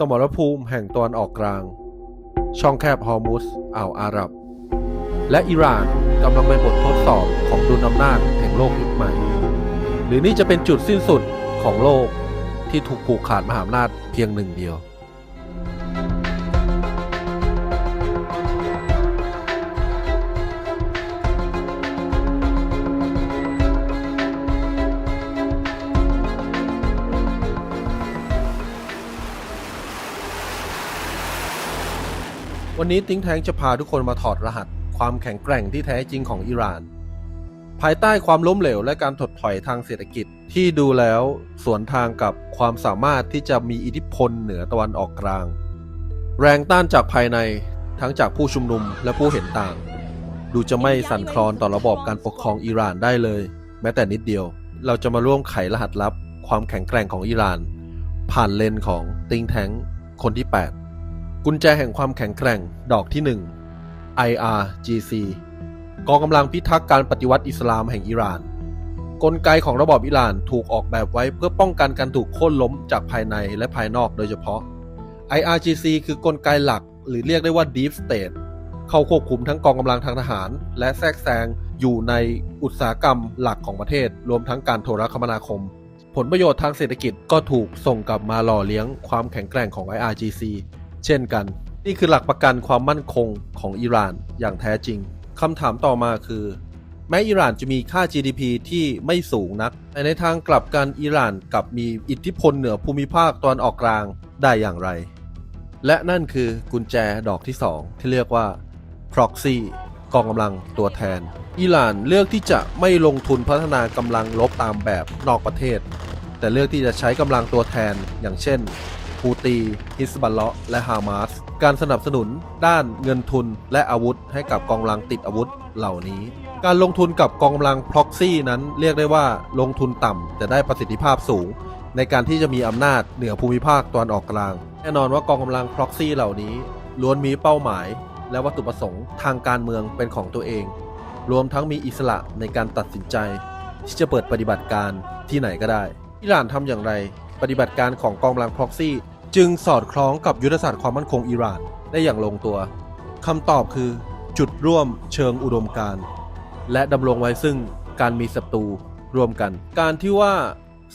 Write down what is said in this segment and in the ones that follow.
สมรภูมิแห่งตะวันออกกลางช่องแคบฮอร์มุซอ่าวอาหรับและอิหร่านกำลังเป็นบททดสอบของดุลอำนาจแห่งโลกยุคใหม่หรือนี่จะเป็นจุดสิ้นสุดของโลกที่ถูกผูกขาดมหาอำนาจเพียงหนึ่งเดียววันนี้Think Tankจะพาทุกคนมาถอดรหัสความแข็งแกร่งที่แท้จริงของอิหร่านภายใต้ความล้มเหลวและการถดถอยทางเศรษฐกิจที่ดูแล้วสวนทางกับความสามารถที่จะมีอิทธิพลเหนือตะวันออกกลางแรงต้านจากภายในทั้งจากผู้ชุมนุมและผู้เห็นต่างดูจะไม่สั่นคลอนต่อระบอบการปกครองอิหร่านได้เลยแม้แต่นิดเดียวเราจะมาร่วมไขรหัสลับความแข็งแกร่งของอิหร่านผ่านเลนของThink Tankคนที่ 8กุญแจแห่งความแข็งแกร่งดอกที่ 1 IRGC กองกำลังพิทักษ์การปฏิวัติอิสลามแห่งอิหร่านกลไกของระบอบอิหร่านถูกออกแบบไว้เพื่อป้องกันการถูกโค่นล้มจากภายในและภายนอกโดยเฉพาะ IRGC คือกลไกหลักหรือเรียกได้ว่า Deep State เข้าควบคุมทั้งกองกำลังทางทหารและแทรกแซงอยู่ในอุตสาหกรรมหลักของประเทศรวมทั้งการโทรคมนาคมผลประโยชน์ทางเศรษฐกิจก็ถูกส่งกลับมาหล่อเลี้ยงความแข็งแกร่งของ IRGCเช่นกันนี่คือหลักประกันความมั่นคงของอิหร่านอย่างแท้จริงคำถามต่อมาคือแม้อิหร่านจะมีค่า GDP ที่ไม่สูงนักแต่ในทางกลับกันอิหร่านกลับมีอิทธิพลเหนือภูมิภาคตะวันออกกลางได้อย่างไรและนั่นคือกุญแจดอกที่ 2ที่เรียกว่า Proxy กองกำลังตัวแทนอิหร่านเลือกที่จะไม่ลงทุนพัฒนากำลังรบตามแบบนอกประเทศแต่เลือกที่จะใช้กำลังตัวแทนอย่างเช่นฮูตีฮิซบัลเลาะห์และฮามาสการสนับสนุนด้านเงินทุนและอาวุธให้กับกองกำลังติดอาวุธเหล่านี้การลงทุนกับกองกำลัง Proxy นั้นเรียกได้ว่าลงทุนต่ำแต่ได้ประสิทธิภาพสูงในการที่จะมีอำนาจเหนือภูมิภาคตะวันออกกลางแน่นอนว่ากองกำลัง Proxy เหล่านี้ล้วนมีเป้าหมายและวัตถุประสงค์ทางการเมืองเป็นของตัวเองรวมทั้งมีอิสระในการตัดสินใจที่จะเปิดปฏิบัติการที่ไหนก็ได้อิหร่านทำอย่างไรปฏิบัติการของกองกำลัง Proxy จึงสอดคล้องกับยุทธศาสตร์ความมั่นคงอิหร่านได้อย่างลงตัวคำตอบคือจุดร่วมเชิงอุดมการณ์และดำรงไว้ซึ่งการมีศัตรูร่วมกันการที่ว่า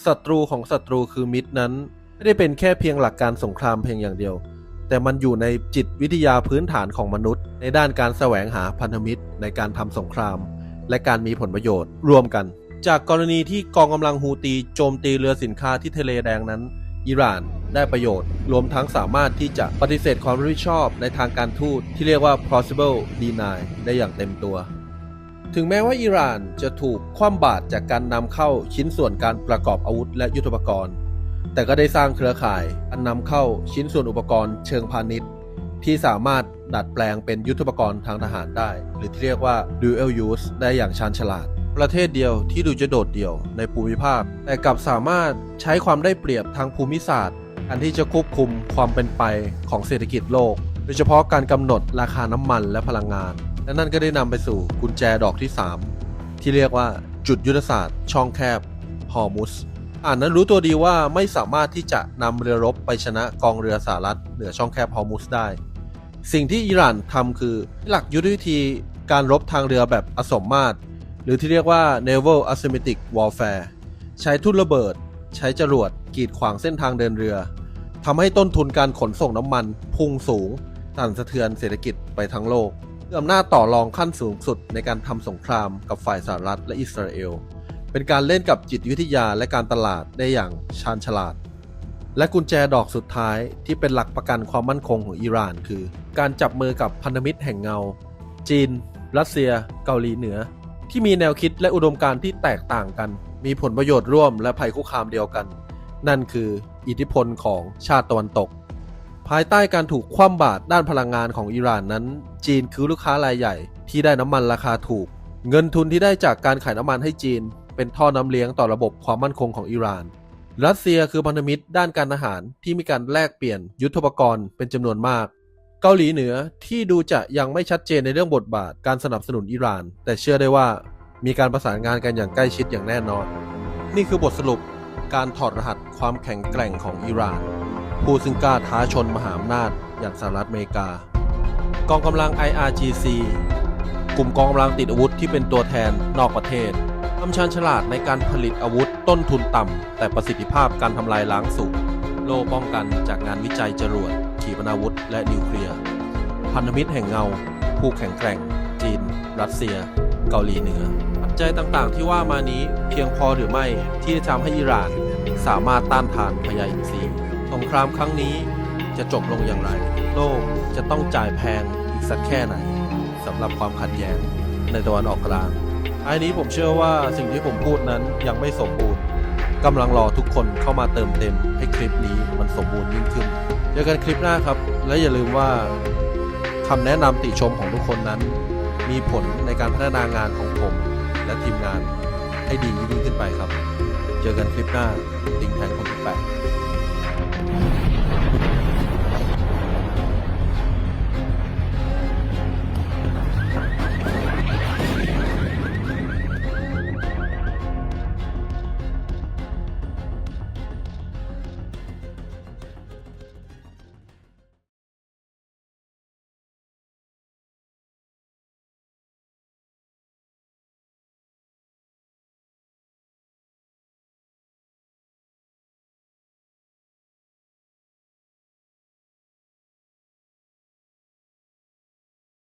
ศัตรูของศัตรูคือมิตรนั้นไม่ได้เป็นแค่เพียงหลักการสงครามเพียงอย่างเดียวแต่มันอยู่ในจิตวิทยาพื้นฐานของมนุษย์ในด้านการแสวงหาพันธมิตรในการทำสงครามและการมีผลประโยชน์ร่วมกันจากกรณีที่กองกำลังฮูตีโจมตีเรือสินค้าที่ทะเลแดงนั้นอิหร่านได้ประโยชน์รวมทั้งสามารถที่จะปฏิเสธความรับผิดชอบในทางการทูตที่เรียกว่า plausible deny ได้อย่างเต็มตัวถึงแม้ว่าอิหร่านจะถูกคว่ำบาตรจากการนำเข้าชิ้นส่วนการประกอบอาวุธและยุทโธปกรณ์แต่ก็ได้สร้างเครือข่ายอันนำเข้าชิ้นส่วนอุปกรณ์เชิงพาณิชย์ที่สามารถดัดแปลงเป็นยุทโธปกรณ์ทางทหารได้หรือที่เรียกว่า dual use ได้อย่างชาญฉลาดประเทศเดียวที่ดูจะโดดเดี่ยวในภูมิภาคแต่กลับสามารถใช้ความได้เปรียบทางภูมิศาสตร์อันที่จะควบคุมความเป็นไปของเศรษฐกิจโลกโดยเฉพาะการกำหนดราคาน้ำมันและพลังงานและนั่นก็ได้นำไปสู่กุญแจดอกที่ 3ที่เรียกว่าจุดยุทธศาสตร์ช่องแคบฮอร์มุซนั้นรู้ตัวดีว่าไม่สามารถที่จะนำเรือรบไปชนะกองเรือสหรัฐเหนือช่องแคบฮอร์มุซได้สิ่งที่อิหร่านทำคือหลักยุทธวิธีการรบทางเรือแบบอสมมาตรหรือที่เรียกว่า Naval Asymmetric Warfare ใช้ทุ่นระเบิดใช้จรวดกีดขวางเส้นทางเดินเรือทำให้ต้นทุนการขนส่งน้ำมันพุ่งสูงสั่นสะเทือนเศรษฐกิจไปทั้งโลกอำนาจต่อรองขั้นสูงสุดในการทำสงครามกับฝ่ายสหรัฐและอิสราเอลเป็นการเล่นกับจิตวิทยาและการตลาดได้อย่างชาญฉลาดและกุญแจดอกสุดท้ายที่เป็นหลักประกันความมั่นคงของอิหร่านคือการจับมือกับพันธมิตรแห่งเงาจีนรัสเซียเกาหลีเหนือที่มีแนวคิดและอุดมการณ์ที่แตกต่างกันมีผลประโยชน์ร่วมและภัยคุกคามเดียวกันนั่นคืออิทธิพลของชาติตะวันตกภายใต้การถูกคว่ำบาตรด้านพลังงานของอิหร่านนั้นจีนคือลูกค้ารายใหญ่ที่ได้น้ำมันราคาถูกเงินทุนที่ได้จากการขายน้ำมันให้จีนเป็นท่อน้ำเลี้ยงต่อระบบความมั่นคงของอิหร่านรัสเซียคือพันธมิตรด้านการทหารที่มีการแลกเปลี่ยนยุทโธปกรณ์เป็นจำนวนมากเกาหลีเหนือที่ดูจะยังไม่ชัดเจนในเรื่องบทบาทการสนับสนุนอิหร่านแต่เชื่อได้ว่ามีการประสานงานกันอย่างใกล้ชิดอย่างแน่นอนนี่คือบทสรุปการถอดรหัสความแข็งแกร่งของอิหร่าน ผู้ซึ่งกล้าท้าชนมหาอำนาจอย่างสหรัฐอเมริกากองกำลัง IRGC กลุ่มกองกำลังติดอาวุธที่เป็นตัวแทนนอกประเทศทำชาญฉลาดในการผลิตอาวุธต้นทุนต่ำแต่ประสิทธิภาพการทำลายล้างสูงโล่ป้องกันจากงานวิจัยจรวดขีปนาวุธและนิวเคลียร์พันธมิตรแห่งเงาผู้แข็งแกร่งจีนรัสเซียเกาหลีเหนือปัจจัยต่างๆที่ว่ามานี้เพียงพอหรือไม่ที่จะทำให้อิหร่านสามารถต้านทานพญาอินทรีสงครามครั้งนี้จะจบลงอย่างไรโลกจะต้องจ่ายแพงอีกสักแค่ไหนสำหรับความขัดแย้งในตะวันออกกลางอันนี้ผมเชื่อว่าสิ่งที่ผมพูดนั้นยังไม่สมบูรณ์กำลังรอทุกคนเข้ามาเติมเต็มให้คลิปนี้มันสมบูรณ์ยิ่งขึ้นเจอกันคลิปหน้าครับและอย่าลืมว่าคำแนะนำติชมของทุกคนนั้นมีผลในการพัฒนางานของผมและทีมงานให้ดียิ่งขึ้นไปครับเจอกันคลิปหน้าติงแทนคนที่8